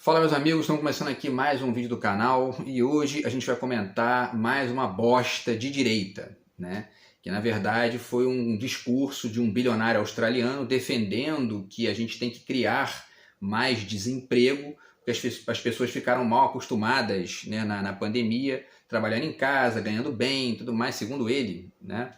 Fala meus amigos, estamos começando aqui mais um vídeo do canal e hoje a gente vai comentar mais uma bosta de direita, né? Que na verdade foi um discurso de um bilionário australiano defendendo que a gente tem que criar mais desemprego, porque as pessoas ficaram mal acostumadas, né, na pandemia, trabalhando em casa, ganhando bem, tudo mais, segundo ele, né?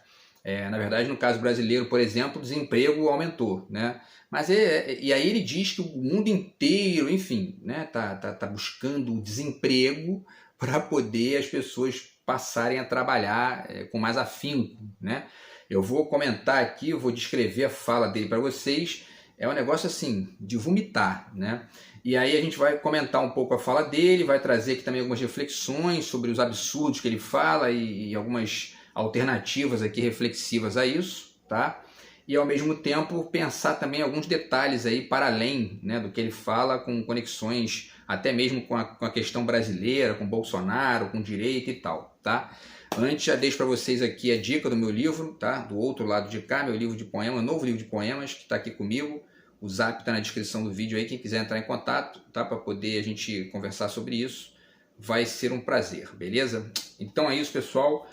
Na verdade, no caso brasileiro, por exemplo, o desemprego aumentou, né? Mas e aí ele diz que o mundo inteiro, enfim, né, tá buscando desemprego para poder as pessoas passarem a trabalhar com mais afinco, né? Eu vou comentar aqui, eu vou descrever a fala dele para vocês. É um negócio assim, de vomitar, né? E aí a gente vai comentar um pouco a fala dele, vai trazer aqui também algumas reflexões sobre os absurdos que ele fala e algumas alternativas aqui reflexivas a isso, tá? E ao mesmo tempo pensar também alguns detalhes aí para além, né, do que ele fala, com conexões até mesmo com a questão brasileira, com Bolsonaro, com direita e tal, tá? Antes já deixo para vocês aqui a dica do meu livro, tá? Do outro lado de cá, meu livro de poemas, novo livro de poemas que está aqui comigo. O Zap está na descrição do vídeo aí, quem quiser entrar em contato, tá? Para poder a gente conversar sobre isso, vai ser um prazer, beleza? Então é isso, pessoal.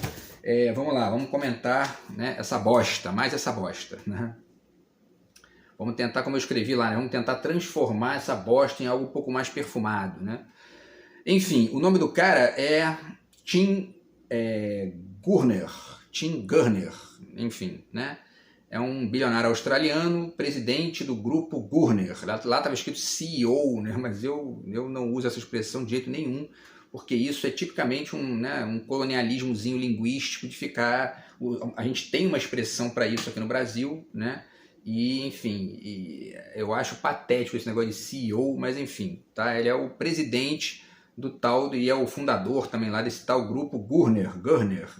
Vamos lá, vamos comentar, né, essa bosta, mais essa bosta, né? Vamos tentar, como eu escrevi lá, né, vamos tentar transformar essa bosta em algo um pouco mais perfumado, né? Enfim, o nome do cara é Tim Gurner, enfim, né? É um bilionário australiano, presidente do grupo Gurner. Lá estava escrito CEO, né? Mas eu não uso essa expressão de jeito nenhum, porque isso é tipicamente um colonialismozinho linguístico de ficar... A gente tem uma expressão para isso aqui no Brasil, né? E, enfim, eu acho patético esse negócio de CEO, mas enfim, tá? Ele é o presidente do tal, e é o fundador também lá desse tal grupo Gurner,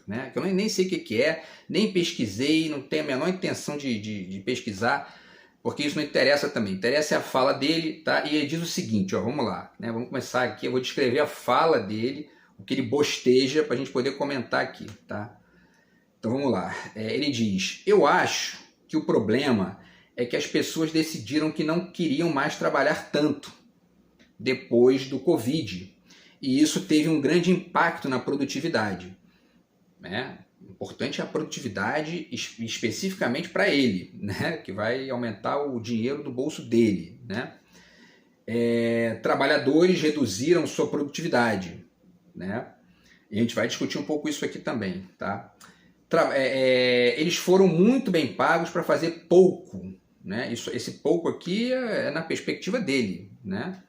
né? Que eu nem sei o que é, nem pesquisei, não tenho a menor intenção de pesquisar, porque isso não interessa também. Interessa é a fala dele, tá? E ele diz o seguinte, ó, vamos lá, né? Vamos começar aqui, eu vou descrever a fala dele, o que ele bosteja, para a gente poder comentar aqui, tá? Então vamos lá. Ele diz: eu acho que o problema é que as pessoas decidiram que não queriam mais trabalhar tanto depois do Covid. E isso teve um grande impacto na produtividade, né? Importante é a produtividade especificamente para ele, né? Que vai aumentar o dinheiro do bolso dele, né? Trabalhadores reduziram sua produtividade, né? E a gente vai discutir um pouco isso aqui também, tá? Eles foram muito bem pagos para fazer pouco, né? Esse pouco aqui é na perspectiva dele, né?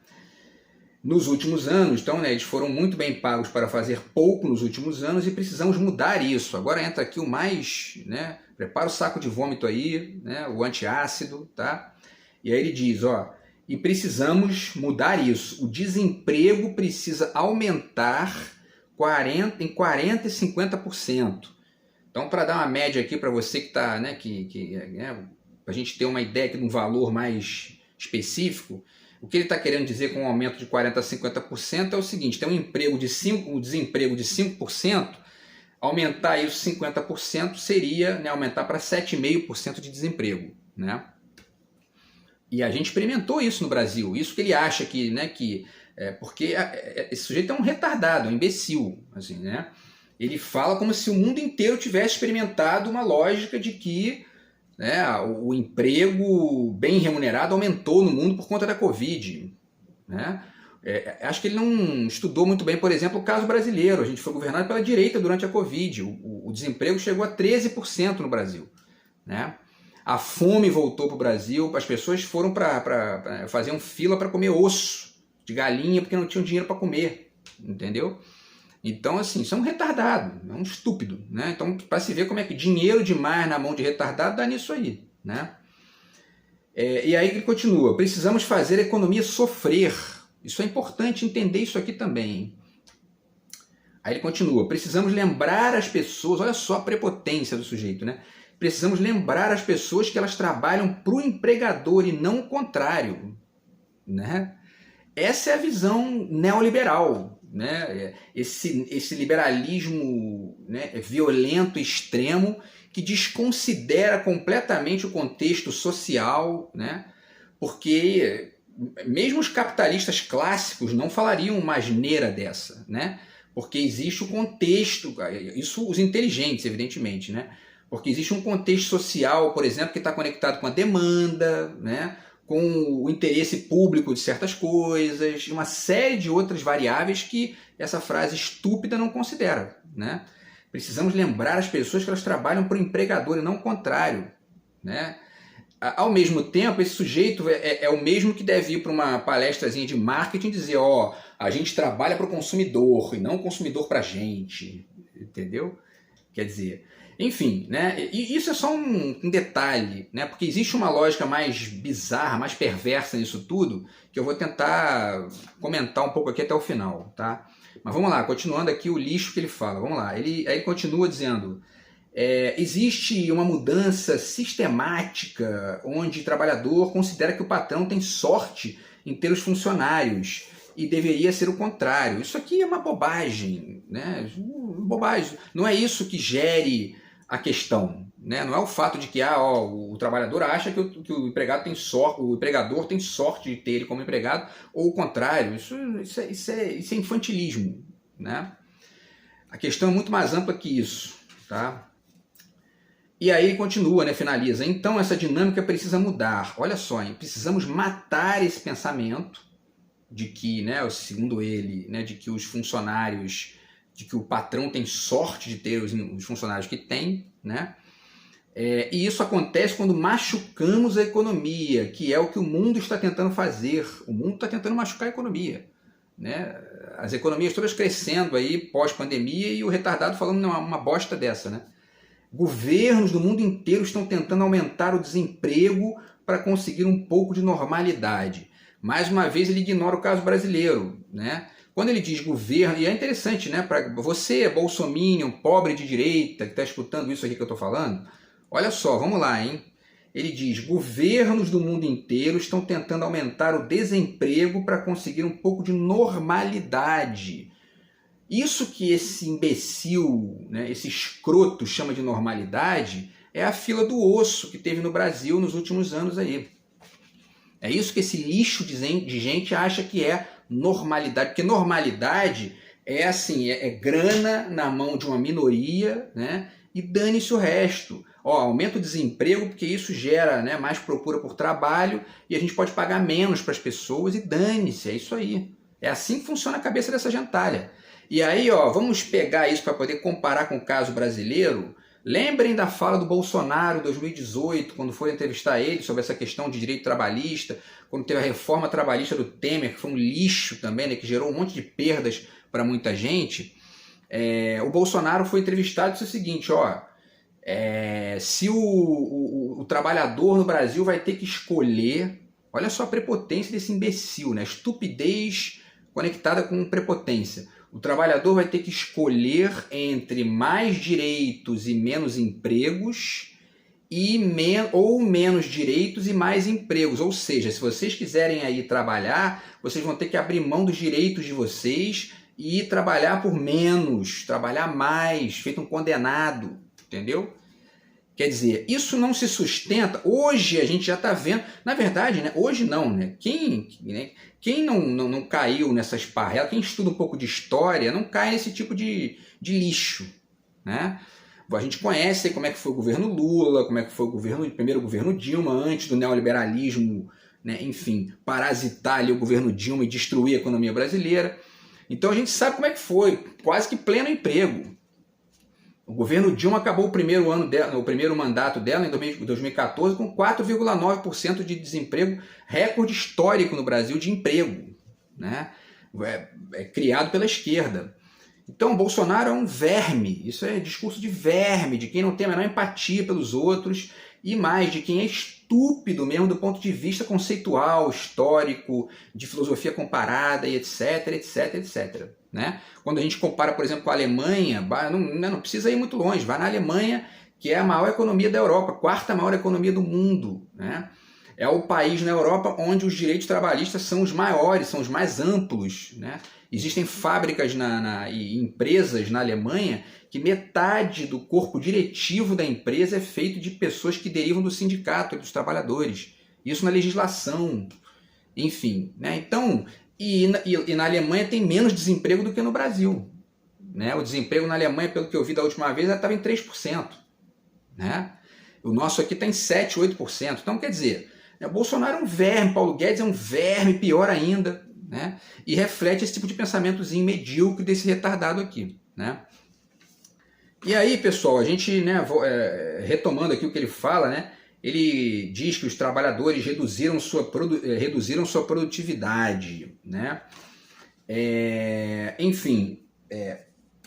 Nos últimos anos, então, né, eles foram muito bem pagos para fazer pouco nos últimos anos e precisamos mudar isso. Agora entra aqui o mais, né, prepara o saco de vômito aí, né, o antiácido, tá? E aí ele diz, ó, e precisamos mudar isso. O desemprego precisa aumentar em 40% e 50%. Então, para dar uma média aqui para você que está, né, para a gente ter uma ideia aqui de um valor mais específico, o que ele está querendo dizer com um aumento de 40% a 50% é o seguinte: tem um desemprego de 5%, aumentar isso 50% seria, né, aumentar para 7,5% de desemprego, né? E a gente experimentou isso no Brasil, isso que ele acha que, né, porque esse sujeito é um retardado, um imbecil, assim, né? Ele fala como se o mundo inteiro tivesse experimentado uma lógica de que, né, o emprego bem remunerado aumentou no mundo por conta da Covid, né? Acho que ele não estudou muito bem, por exemplo, o caso brasileiro. A gente foi governado pela direita durante a Covid. O desemprego chegou a 13% no Brasil, né? A fome voltou para o Brasil, as pessoas foram para fazer fila para comer osso de galinha porque não tinham dinheiro para comer, entendeu? Então, assim, isso é um retardado, é um estúpido, né? Então, para se ver como é que dinheiro demais na mão de retardado dá nisso aí, né? E aí ele continua: precisamos fazer a economia sofrer. Isso é importante entender isso aqui também, hein? Aí ele continua: precisamos lembrar as pessoas, olha só a prepotência do sujeito, né? Precisamos lembrar as pessoas que elas trabalham para o empregador e não o contrário, né? Essa é a visão neoliberal, né? Esse liberalismo, né, violento, extremo, que desconsidera completamente o contexto social, né? Porque mesmo os capitalistas clássicos não falariam uma asneira dessa, né? Porque existe o contexto, isso os inteligentes, evidentemente, né? Porque existe um contexto social, por exemplo, que está conectado com a demanda, né? Com o interesse público de certas coisas, uma série de outras variáveis que essa frase estúpida não considera, né? Precisamos lembrar as pessoas que elas trabalham para o empregador e não o contrário, né? Ao mesmo tempo, esse sujeito é o mesmo que deve ir para uma palestrazinha de marketing e dizer, ó, a gente trabalha para o consumidor e não o consumidor para a gente, entendeu? Quer dizer, enfim, né? E isso é só um detalhe, né? Porque existe uma lógica mais bizarra, mais perversa nisso tudo, que eu vou tentar comentar um pouco aqui até o final, tá? Mas vamos lá, continuando aqui o lixo que ele fala, vamos lá. Aí continua dizendo... existe uma mudança sistemática onde o trabalhador considera que o patrão tem sorte em ter os funcionários e deveria ser o contrário. Isso aqui é uma bobagem, né? Bobagem. Não é isso que gere a questão, né? Não é o fato de que o trabalhador acha que o empregado tem sorte, o empregador tem sorte de ter ele como empregado, ou o contrário. Isso é infantilismo, né? A questão é muito mais ampla que isso, tá? E aí continua, né, finaliza. Então essa dinâmica precisa mudar. Olha só, hein, precisamos matar esse pensamento de que, né, segundo ele, né, de que os funcionários, de que o patrão tem sorte de ter os funcionários que tem, né? E isso acontece quando machucamos a economia, que é o que o mundo está tentando fazer. O mundo está tentando machucar a economia, né? As economias todas crescendo aí pós-pandemia e o retardado falando uma bosta dessa, né? Governos do mundo inteiro estão tentando aumentar o desemprego para conseguir um pouco de normalidade. Mais uma vez ele ignora o caso brasileiro, né? Quando ele diz governo, e é interessante, né? Para você, bolsominion, pobre de direita, que está escutando isso aqui que eu estou falando, olha só, vamos lá, hein? Ele diz, governos do mundo inteiro estão tentando aumentar o desemprego para conseguir um pouco de normalidade. Isso que esse imbecil, né, esse escroto chama de normalidade é a fila do osso que teve no Brasil nos últimos anos aí. É isso que esse lixo de gente acha que é normalidade. Porque normalidade é assim, é grana na mão de uma minoria, né, e dane-se o resto. Aumenta o desemprego porque isso gera, né, mais procura por trabalho e a gente pode pagar menos para as pessoas e dane-se, é isso aí. É assim que funciona a cabeça dessa gentalha. E aí, vamos pegar isso para poder comparar com o caso brasileiro. Lembrem da fala do Bolsonaro em 2018, quando foi entrevistar ele sobre essa questão de direito trabalhista, quando teve a reforma trabalhista do Temer, que foi um lixo também, né, que gerou um monte de perdas para muita gente. O Bolsonaro foi entrevistado e disse o seguinte, se o trabalhador no Brasil vai ter que escolher, olha só a prepotência desse imbecil, né? Estupidez conectada com prepotência. O trabalhador vai ter que escolher entre mais direitos e menos empregos ou menos direitos e mais empregos. Ou seja, se vocês quiserem aí trabalhar, vocês vão ter que abrir mão dos direitos de vocês e trabalhar por menos, trabalhar mais, feito um condenado, entendeu? Quer dizer, isso não se sustenta. Hoje a gente já está vendo, na verdade, né, hoje não, né? Quem não caiu nessas parrelas, quem estuda um pouco de história, não cai nesse tipo de lixo, né? A gente conhece como é que foi o governo Lula, como é que foi o primeiro governo Dilma, antes do neoliberalismo, né, enfim, parasitar ali o governo Dilma e destruir a economia brasileira. Então a gente sabe como é que foi, quase que pleno emprego. O governo Dilma acabou o primeiro mandato dela em 2014 com 4,9% de desemprego, recorde histórico no Brasil de emprego, né? Criado pela esquerda. Então, Bolsonaro é um verme, isso é discurso de verme, de quem não tem a menor empatia pelos outros e mais, de quem é estúpido mesmo do ponto de vista conceitual, histórico, de filosofia comparada e etc, etc, etc. Né? Quando a gente compara, por exemplo, com a Alemanha, não precisa ir muito longe, vai na Alemanha, que é a maior economia da Europa, a quarta maior economia do mundo. Né? É o país na Europa onde os direitos trabalhistas são os maiores, são os mais amplos. Né? Existem fábricas e empresas na Alemanha que metade do corpo diretivo da empresa é feito de pessoas que derivam do sindicato e dos trabalhadores. Isso na legislação. Enfim, né? Então, e na Alemanha tem menos desemprego do que no Brasil. Né? O desemprego na Alemanha, pelo que eu vi da última vez, estava em 3%. Né? O nosso aqui está em 7%, 8%. Então, quer dizer, né, Bolsonaro é um verme, Paulo Guedes é um verme, pior ainda, né? E reflete esse tipo de pensamentozinho medíocre desse retardado aqui. Né? E aí, pessoal, a gente, né, retomando aqui o que ele fala, né, ele diz que os trabalhadores reduziram sua produtividade. Né? Enfim,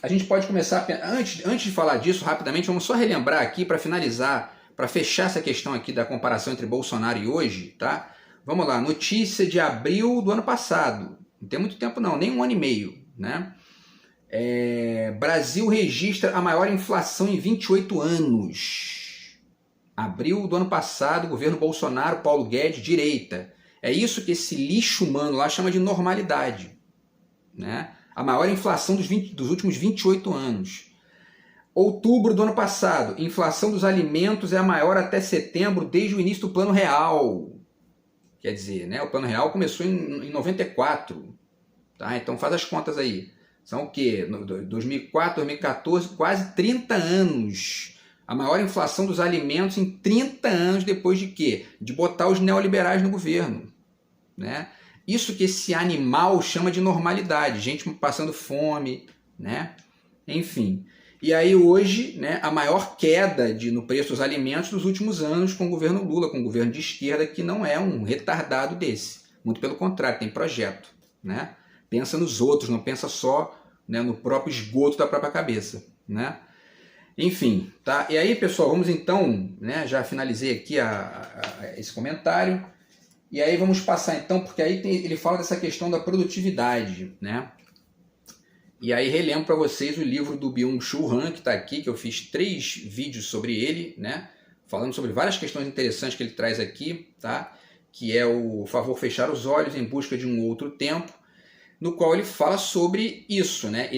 a gente pode começar, antes de falar disso, rapidamente, vamos só relembrar aqui para finalizar, para fechar essa questão aqui da comparação entre Bolsonaro e hoje, tá? Vamos lá, notícia de abril do ano passado, não tem muito tempo não, nem um ano e meio, né? Brasil registra a maior inflação em 28 anos. Abril do ano passado, governo Bolsonaro, Paulo Guedes, direita. É isso que esse lixo humano lá chama de normalidade, né? A maior inflação dos últimos 28 anos. Outubro do ano passado, inflação dos alimentos é a maior até setembro desde o início do Plano Real. Quer dizer, né, o Plano Real começou em 94. Tá? Então faz as contas aí. São o quê? 2004, 2014, quase 30 anos. A maior inflação dos alimentos em 30 anos depois de quê? De botar os neoliberais no governo. Né? Isso que esse animal chama de normalidade, gente passando fome, né? Enfim. E aí hoje, né, a maior queda no preço dos alimentos dos últimos anos com o governo Lula, com o governo de esquerda, que não é um retardado desse. Muito pelo contrário, tem projeto. Né? Pensa nos outros, não pensa só, né, no próprio esgoto da própria cabeça. Né? Enfim, tá? E aí, pessoal, vamos então, né, já finalizei aqui esse comentário. E aí vamos passar então, porque aí ele fala dessa questão da produtividade, né? E aí relembro para vocês o livro do Byung-Chul Han, que está aqui, que eu fiz 3 vídeos sobre ele, né? Falando sobre várias questões interessantes que ele traz aqui, tá? Que é o Favor Fechar os Olhos em Busca de um Outro Tempo, no qual ele fala sobre isso, né?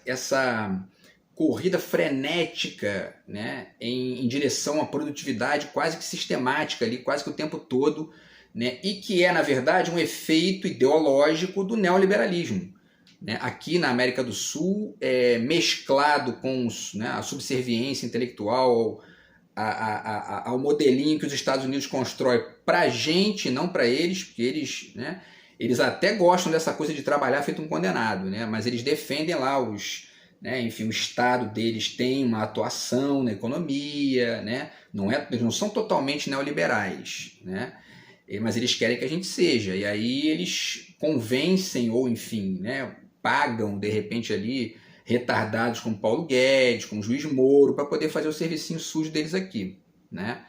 Essa corrida frenética, né? em direção à produtividade quase que sistemática, ali, quase que o tempo todo, né? E que é, na verdade, um efeito ideológico do neoliberalismo. Né? Aqui na América do Sul, mesclado com né, a subserviência intelectual ao modelinho que os Estados Unidos constrói para a gente, não para eles, porque eles, né, eles até gostam dessa coisa de trabalhar feito um condenado, né? Mas eles defendem lá né, enfim, o Estado deles tem uma atuação na economia, né? Eles não são totalmente neoliberais, né? Mas eles querem que a gente seja, e aí eles convencem, ou enfim, né, pagam de repente ali retardados como Paulo Guedes, como Juiz Moro, para poder fazer o servicinho sujo deles aqui, né?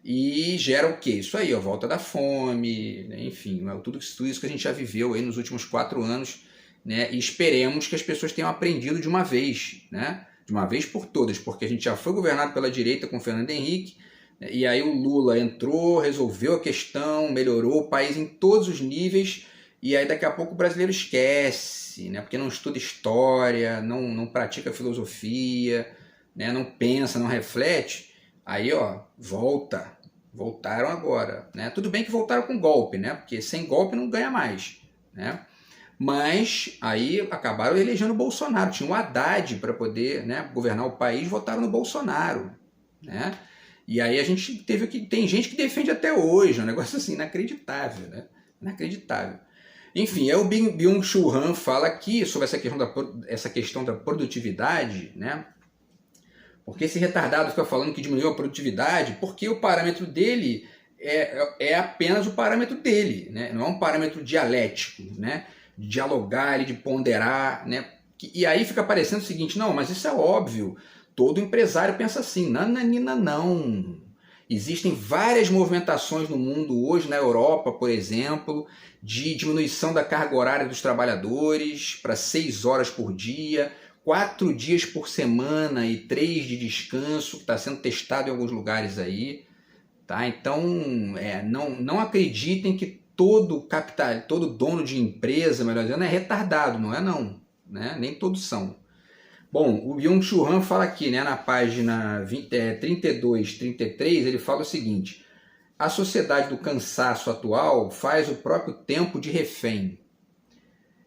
E gera o quê? Isso aí, a volta da fome, né? Enfim, tudo isso que a gente já viveu aí nos últimos 4 anos, né? E esperemos que as pessoas tenham aprendido de uma vez, né? De uma vez por todas, porque a gente já foi governado pela direita com Fernando Henrique, e aí o Lula entrou, resolveu a questão, melhorou o país em todos os níveis, e aí daqui a pouco o brasileiro esquece, né? Porque não estuda história, não pratica filosofia, né? Não pensa, não reflete. Aí, ó, voltaram agora, né? Tudo bem que voltaram com golpe, né? Porque sem golpe não ganha mais, né? Mas aí acabaram elegendo o Bolsonaro. Tinha o Haddad para poder, né, governar o país, votaram no Bolsonaro, né? E aí a gente tem gente que defende até hoje, um negócio assim inacreditável, né? Inacreditável. Enfim, aí o Byung-Chul Han fala aqui sobre essa questão da produtividade, né? Porque esse retardado fica falando que diminuiu a produtividade, porque o parâmetro dele é apenas o parâmetro dele, né? Não é um parâmetro dialético, né? De dialogar, de ponderar, né? E aí fica parecendo o seguinte, não, mas isso é óbvio, todo empresário pensa assim, nananina não. Existem várias movimentações no mundo hoje, na Europa, por exemplo, de diminuição da carga horária dos trabalhadores para 6 horas por dia, 4 dias por semana e 3 de descanso, que está sendo testado em alguns lugares aí. Tá? Então, não acreditem que todo dono de empresa, melhor dizendo, é retardado, não é não. Né? Nem todos são. Bom, o Byung-Chul Han fala aqui, né, na página 32, 33, ele fala o seguinte: A sociedade do cansaço atual faz o próprio tempo de refém.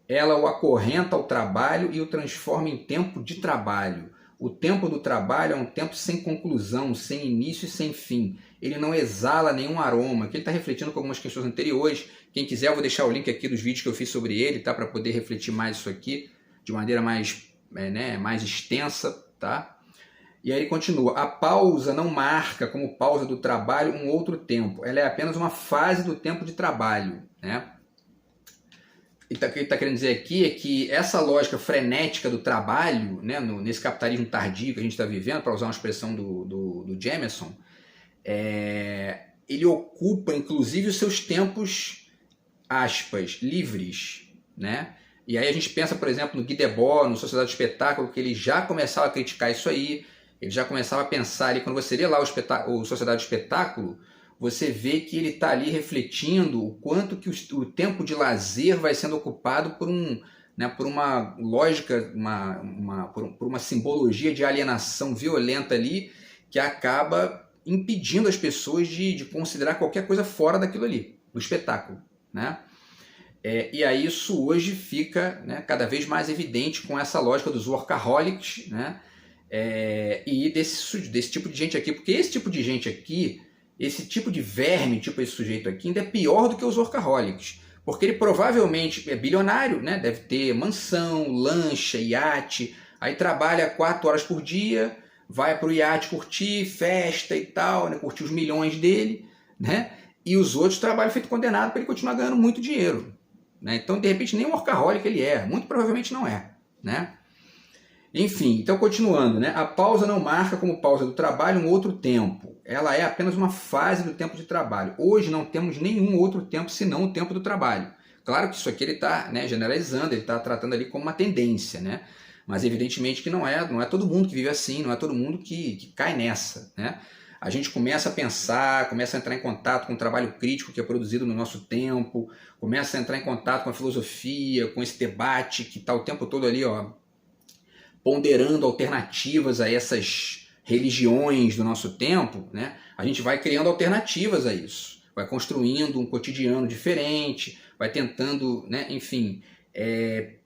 Ela o acorrenta ao trabalho e o transforma em tempo de trabalho. O tempo do trabalho é um tempo sem conclusão, sem início e sem fim. Ele não exala nenhum aroma. Aqui ele está refletindo com algumas questões anteriores. Quem quiser, eu vou deixar o link aqui dos vídeos que eu fiz sobre ele, tá? Para poder refletir mais isso aqui de maneira mais, mais extensa, tá? E aí ele continua. A pausa não marca como pausa do trabalho um outro tempo. Ela é apenas uma fase do tempo de trabalho, né? O que ele está querendo dizer aqui é que essa lógica frenética do trabalho, né, nesse capitalismo tardio que a gente está vivendo, para usar uma expressão do Jameson, ele ocupa inclusive os seus tempos, aspas, livres, né? E aí a gente pensa, por exemplo, no Guy Debord, no Sociedade do Espetáculo, que ele já começava a criticar isso aí, ele já começava a pensar ali, quando você lê lá o Sociedade do Espetáculo, você vê que ele está ali refletindo o quanto que o tempo de lazer vai sendo ocupado por uma lógica, por uma simbologia de alienação violenta ali, que acaba impedindo as pessoas de considerar qualquer coisa fora daquilo ali, do espetáculo, né? E aí isso hoje fica, né, cada vez mais evidente com essa lógica dos workaholics, né? E desse tipo de gente aqui, porque esse tipo de gente aqui, esse tipo de verme, tipo esse sujeito aqui, ainda é pior do que os workaholics, porque ele provavelmente é bilionário, né? Deve ter mansão, lancha, iate, aí trabalha 4 horas por dia, vai para o iate curtir, festa e tal, né? Curtir os milhões dele, né? E os outros trabalham feito condenado para ele continuar ganhando muito dinheiro, né? Então, de repente, nem um workaholic ele é, muito provavelmente não é, né? Enfim, então continuando, né? A pausa não marca como pausa do trabalho um outro tempo. Ela é apenas uma fase do tempo de trabalho. Hoje não temos nenhum outro tempo senão o tempo do trabalho. Claro que isso aqui ele está, né, generalizando, ele está tratando ali como uma tendência, né? Mas evidentemente que não é todo mundo que vive assim, não é todo mundo que cai nessa, né? A gente começa a pensar, começa a entrar em contato com o trabalho crítico que é produzido no nosso tempo, começa a entrar em contato com a filosofia, com esse debate que está o tempo todo ali, ó, ponderando alternativas a essas religiões do nosso tempo, né? A gente vai criando alternativas a isso, vai construindo um cotidiano diferente, vai tentando, né, enfim,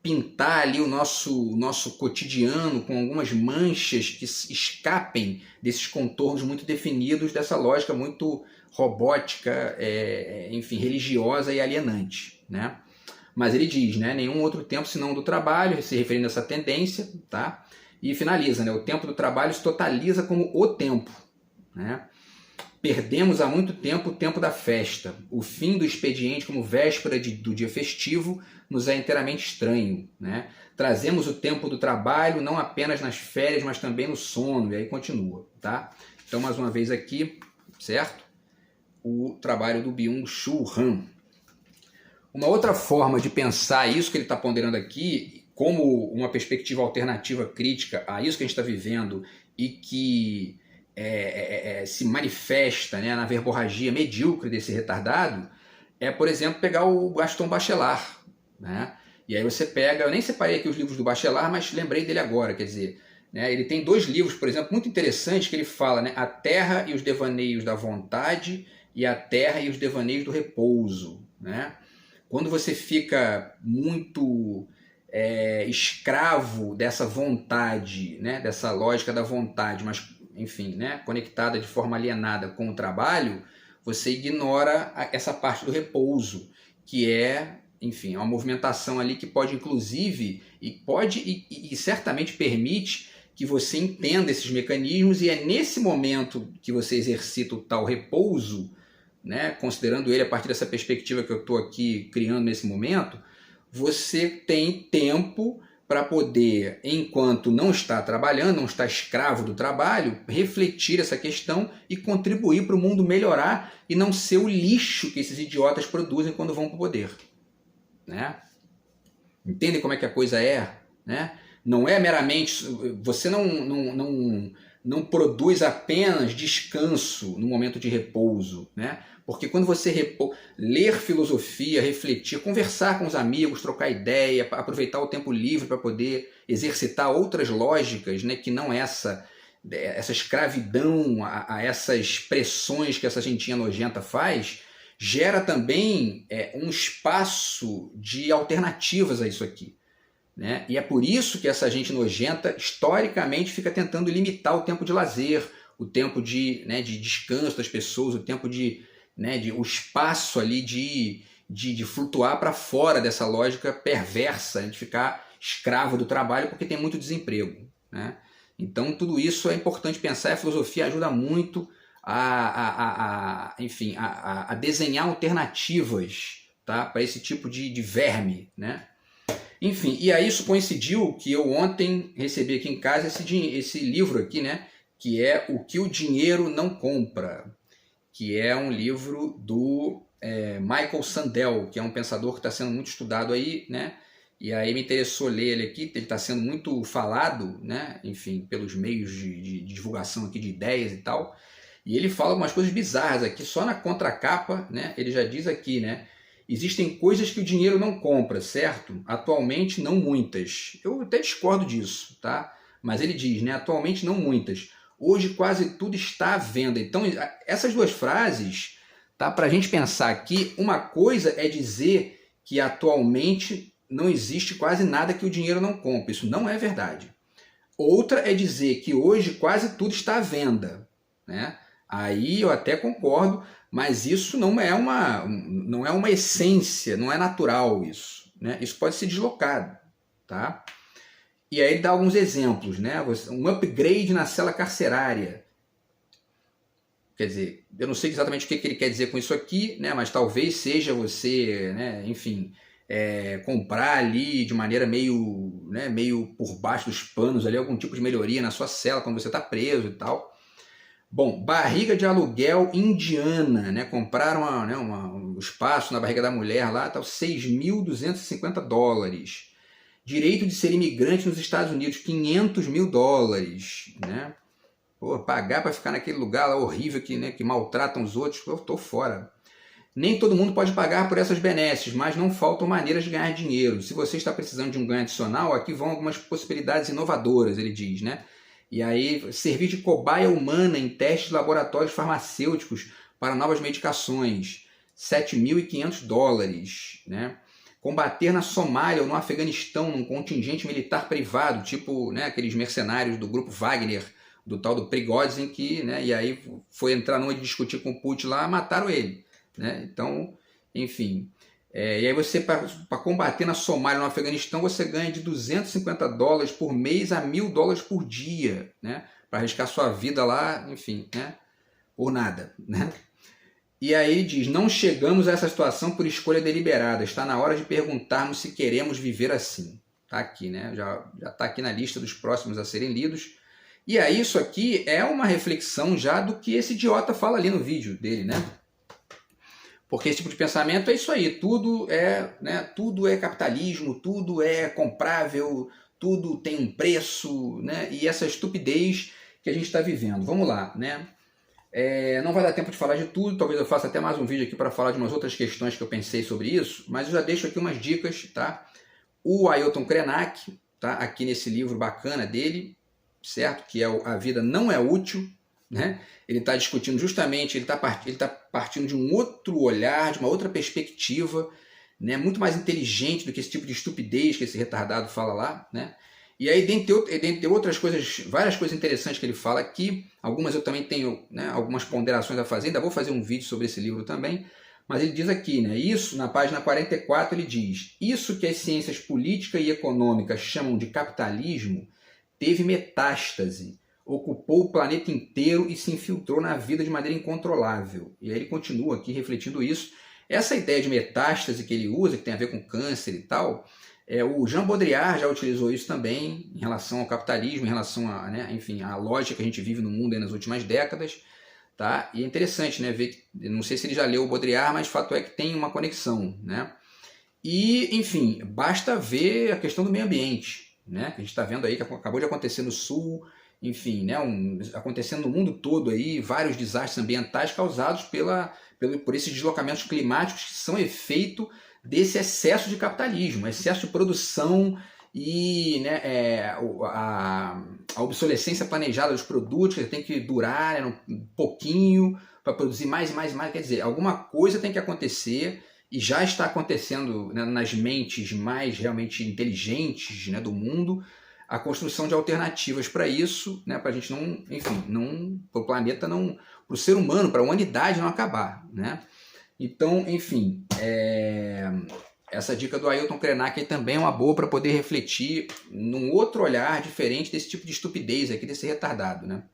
pintar ali o nosso cotidiano com algumas manchas que escapem desses contornos muito definidos, dessa lógica muito robótica, enfim, religiosa e alienante, né? Mas ele diz, né, nenhum outro tempo senão do trabalho, se referindo a essa tendência, tá? E finaliza, né, o tempo do trabalho se totaliza como o tempo, né? Perdemos há muito tempo o tempo da festa. O fim do expediente como véspera do dia festivo nos é inteiramente estranho, né? Trazemos o tempo do trabalho não apenas nas férias, mas também no sono, e aí continua, tá? Então, mais uma vez aqui, certo? O trabalho do Byung-Chul Han. Uma outra forma de pensar isso que ele está ponderando aqui, como uma perspectiva alternativa crítica a isso que a gente está vivendo e que se manifesta, né, na verborragia medíocre desse retardado, por exemplo, pegar o Gaston Bachelard, né? E aí você pega, eu nem separei aqui os livros do Bachelard, mas lembrei dele agora, quer dizer, né, ele tem 2 livros, por exemplo, muito interessantes, que ele fala, né, A Terra e os Devaneios da Vontade e A Terra e os Devaneios do Repouso, né? Quando você fica muito escravo dessa vontade, né, dessa lógica da vontade, mas, enfim, né, conectada de forma alienada com o trabalho, você ignora essa parte do repouso, que é, enfim, uma movimentação ali que pode, inclusive, e certamente permite que você entenda esses mecanismos, e é nesse momento que você exercita o tal repouso, né, considerando ele a partir dessa perspectiva que eu estou aqui criando nesse momento, você tem tempo para poder, enquanto não está trabalhando, não está escravo do trabalho, refletir essa questão e contribuir para o mundo melhorar e não ser o lixo que esses idiotas produzem quando vão para o poder, né? Entendem como é que a coisa é, né? Não é meramente... Você não produz apenas descanso no momento de repouso, né? Porque quando você ler filosofia, refletir, conversar com os amigos, trocar ideia, aproveitar o tempo livre para poder exercitar outras lógicas, né, que não essa essa escravidão, a essas pressões que essa gentinha nojenta faz, gera também um espaço de alternativas a isso aqui. Né? E é por isso que essa gente nojenta, historicamente, fica tentando limitar o tempo de lazer, o tempo de descanso das pessoas, o tempo o espaço ali de flutuar para fora dessa lógica perversa de ficar escravo do trabalho porque tem muito desemprego. Né? Então tudo isso é importante pensar, e a filosofia ajuda muito enfim, a desenhar alternativas, tá? Para esse tipo de verme. Né? Enfim, e aí isso coincidiu que eu ontem recebi aqui em casa esse livro aqui, né? Que é O que o Dinheiro Não Compra, que é um livro do Michael Sandel, que é um pensador que está sendo muito estudado aí, né? E aí me interessou ler ele aqui, ele está sendo muito falado, né? Enfim, pelos meios de divulgação aqui de ideias e tal. E ele fala umas coisas bizarras aqui, só na contracapa, né? Ele já diz aqui, né? Existem coisas que o dinheiro não compra, certo? Atualmente não muitas. Eu até discordo disso, tá? Mas ele diz, né? Atualmente não muitas. Hoje quase tudo está à venda. Então, essas duas frases, tá? Para a gente pensar aqui, uma coisa é dizer que atualmente não existe quase nada que o dinheiro não compra. Isso não é verdade. Outra é dizer que hoje quase tudo está à venda, né? Aí eu até concordo, mas isso não é uma essência, não é natural isso. Né? Isso pode ser deslocado. Tá? E aí ele dá alguns exemplos. Né? Um upgrade na cela carcerária. Quer dizer, eu não sei exatamente o que ele quer dizer com isso aqui, né? Mas talvez seja você, né? Enfim, comprar ali de maneira meio por baixo dos panos ali, algum tipo de melhoria na sua cela quando você está preso e tal. Bom, barriga de aluguel indiana, né? Compraram um espaço na barriga da mulher lá, tá, $6.250. Direito de ser imigrante nos Estados Unidos, $500.000, né? Pô, pagar para ficar naquele lugar lá horrível que maltratam os outros, eu tô fora. Nem todo mundo pode pagar por essas benesses, mas não faltam maneiras de ganhar dinheiro. Se você está precisando de um ganho adicional, aqui vão algumas possibilidades inovadoras, ele diz, né? E aí, servir de cobaia humana em testes de laboratórios farmacêuticos para novas medicações, $7.500, né? Combater na Somália ou no Afeganistão num contingente militar privado, tipo, né, aqueles mercenários do grupo Wagner, do tal do Prigozhin, que, né, e aí foi entrar numa de discutir com o Putin lá, mataram ele. Né? Então, enfim... e aí você, para combater na Somália, no Afeganistão, você ganha de $250 por mês a $1.000 por dia, né? Para arriscar sua vida lá, enfim, né? Por nada, né? E aí diz, não chegamos a essa situação por escolha deliberada, está na hora de perguntarmos se queremos viver assim. Tá aqui, né? Já está aqui na lista dos próximos a serem lidos. E aí isso aqui é uma reflexão já do que esse idiota fala ali no vídeo dele, né? Porque esse tipo de pensamento é isso aí, tudo é capitalismo, tudo é comprável, tudo tem um preço, né? E essa estupidez que a gente está vivendo. Vamos lá, né? Não vai dar tempo de falar de tudo, talvez eu faça até mais um vídeo aqui para falar de umas outras questões que eu pensei sobre isso, mas eu já deixo aqui umas dicas, tá? O Ailton Krenak, tá? Aqui nesse livro bacana dele, certo? Que é A Vida Não É Útil, né? Ele está discutindo justamente, ele está partindo de um outro olhar, de uma outra perspectiva, né? Muito mais inteligente do que esse tipo de estupidez que esse retardado fala lá, né? E aí, dentre outras coisas, várias coisas interessantes que ele fala aqui, algumas eu também tenho, né, algumas ponderações a fazer, ainda vou fazer um vídeo sobre esse livro também, mas ele diz aqui, né, isso, na página 44, ele diz, isso que as ciências políticas e econômicas chamam de capitalismo teve metástase, ocupou o planeta inteiro e se infiltrou na vida de maneira incontrolável. E aí ele continua aqui refletindo isso. Essa ideia de metástase que ele usa, que tem a ver com câncer e tal, o Jean Baudrillard já utilizou isso também em relação ao capitalismo, em relação a, né, enfim, a lógica que a gente vive no mundo aí nas últimas décadas. Tá? E é interessante, né, ver, não sei se ele já leu o Baudrillard, mas o fato é que tem uma conexão. Né? E, enfim, basta ver a questão do meio ambiente, né, que a gente está vendo aí, que acabou de acontecer no Sul, enfim, né, acontecendo no mundo todo aí, vários desastres ambientais causados por esses deslocamentos climáticos que são efeito desse excesso de capitalismo, excesso de produção e né, a obsolescência planejada dos produtos, que tem que durar, né, um pouquinho para produzir mais e mais e mais. Quer dizer, alguma coisa tem que acontecer, e já está acontecendo, né, nas mentes mais realmente inteligentes, né, do mundo, a construção de alternativas para isso, né, para a gente não, enfim, para o planeta não, para o ser humano, para a humanidade não acabar, né? Então, enfim, essa dica do Ailton Krenak também é uma boa para poder refletir num outro olhar diferente desse tipo de estupidez aqui, desse retardado, né?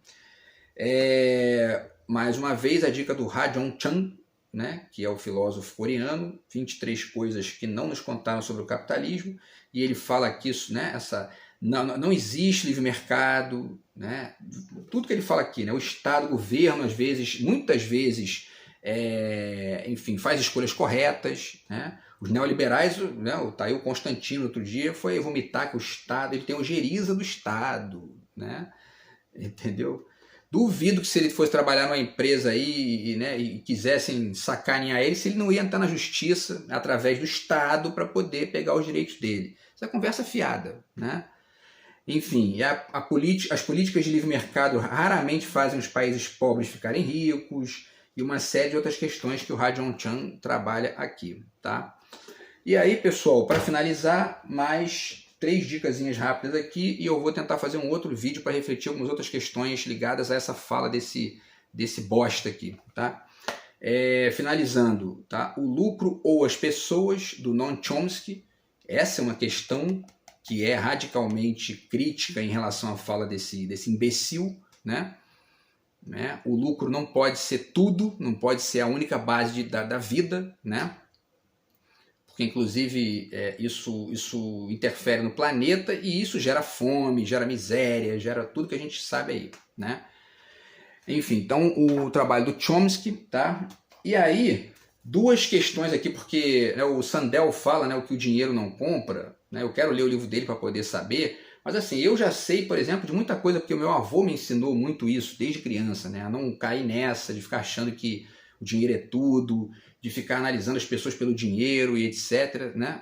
Mais uma vez, a dica do Ha-Joon Chang, né, que é o filósofo coreano, 23 coisas que não nos contaram sobre o capitalismo, e ele fala que isso, né, não existe livre mercado, né, tudo que ele fala aqui, né, o Estado, o governo, às vezes, muitas vezes, enfim, faz escolhas corretas, né, os neoliberais, né, o Tayo Constantino outro dia foi vomitar que o Estado, ele tem ojeriza do Estado, né, entendeu? Duvido que se ele fosse trabalhar numa empresa aí e quisessem sacanear ele, se ele não ia entrar na justiça através do Estado para poder pegar os direitos dele. Isso é conversa fiada, né? Enfim, as políticas de livre mercado raramente fazem os países pobres ficarem ricos e uma série de outras questões que o Ha-Joon Chang trabalha aqui, tá? E aí, pessoal, para finalizar, mais 3 dicasinhas rápidas aqui, e eu vou tentar fazer um outro vídeo para refletir algumas outras questões ligadas a essa fala desse bosta aqui, tá? Finalizando, tá? O lucro ou as pessoas, do Noam Chomsky. Essa é uma questão que é radicalmente crítica em relação à fala desse imbecil, né? O lucro não pode ser tudo, não pode ser a única base da vida, né? Porque inclusive isso interfere no planeta e isso gera fome, gera miséria, gera tudo que a gente sabe aí, né? Enfim, então o trabalho do Chomsky, tá? E aí, 2 questões aqui, porque né, o Sandel fala, né, o que o dinheiro não compra, né? Eu quero ler o livro dele para poder saber, mas assim, eu já sei, por exemplo, de muita coisa, porque o meu avô me ensinou muito isso desde criança, né? A não cair nessa de ficar achando que o dinheiro é tudo, de ficar analisando as pessoas pelo dinheiro e etc, né?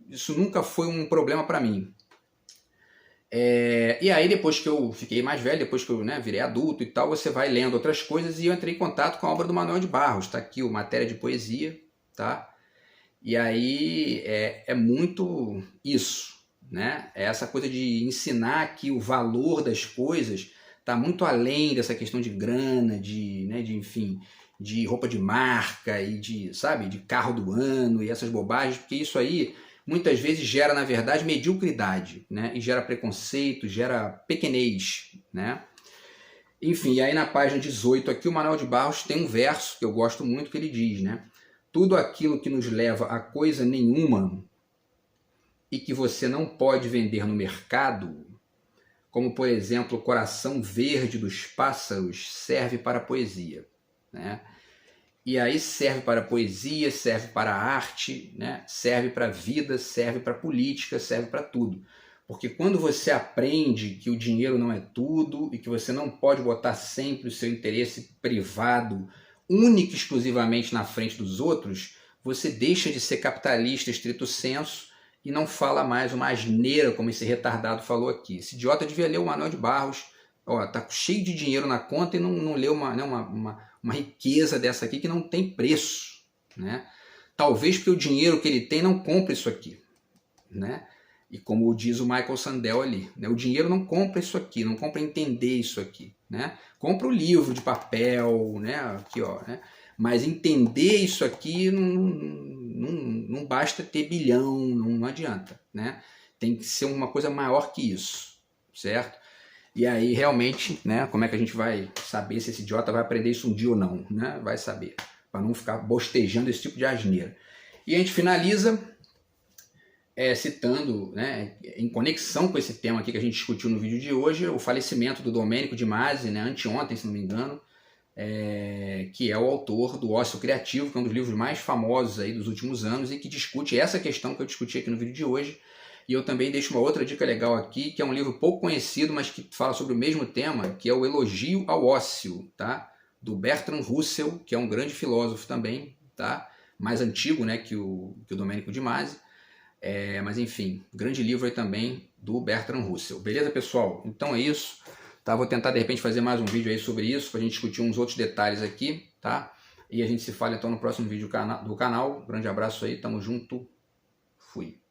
Isso nunca foi um problema para mim. E aí depois que eu fiquei mais velho, depois que eu virei adulto e tal, você vai lendo outras coisas e eu entrei em contato com a obra do Manuel de Barros, tá aqui, o Matéria de Poesia, tá? E aí é muito isso, né? É essa coisa de ensinar que o valor das coisas está muito além dessa questão de grana, enfim, de roupa de marca e de carro do ano e essas bobagens, porque isso aí muitas vezes gera, na verdade, mediocridade, né? E gera preconceito, gera pequenez, né? Enfim, aí na página 18 aqui o Manuel de Barros tem um verso que eu gosto muito que ele diz, né? Tudo aquilo que nos leva a coisa nenhuma e que você não pode vender no mercado, como por exemplo o coração verde dos pássaros, serve para a poesia, né? E aí serve para a poesia, serve para a arte, né? Serve para a vida, serve para a política, serve para tudo. Porque quando você aprende que o dinheiro não é tudo e que você não pode botar sempre o seu interesse privado única e exclusivamente na frente dos outros, você deixa de ser capitalista estrito sensu e não fala mais uma asneira como esse retardado falou aqui. Esse idiota devia ler o Manuel de Barros, tá cheio de dinheiro na conta e não leu uma riqueza dessa aqui que não tem preço, né? Talvez porque o dinheiro que ele tem não compra isso aqui, né? E como diz o Michael Sandel ali, né? O dinheiro não compra isso aqui, não compra entender isso aqui, né? Compra o livro de papel, né? Aqui, ó, né? Mas entender isso aqui não basta ter bilhão, não adianta, né? Tem que ser uma coisa maior que isso, certo? E aí, realmente, né, como é que a gente vai saber se esse idiota vai aprender isso um dia ou não, né? Vai saber, para não ficar bostejando esse tipo de asneira. E a gente finaliza citando, né, em conexão com esse tema aqui que a gente discutiu no vídeo de hoje, o falecimento do Domênico de Masi, né, anteontem, se não me engano, que é o autor do Ócio Criativo, que é um dos livros mais famosos aí dos últimos anos e que discute essa questão que eu discuti aqui no vídeo de hoje. E eu também deixo uma outra dica legal aqui, que é um livro pouco conhecido, mas que fala sobre o mesmo tema, que é o Elogio ao Ócio, tá? Do Bertrand Russell, que é um grande filósofo também, tá? Mais antigo, né, que o Domênico de Masi. Mas enfim, grande livro aí também do Bertrand Russell. Beleza, pessoal? Então é isso. Tá? Vou tentar de repente fazer mais um vídeo aí sobre isso, para a gente discutir uns outros detalhes aqui, tá? E a gente se fala então no próximo vídeo do canal. Grande abraço aí, tamo junto, fui.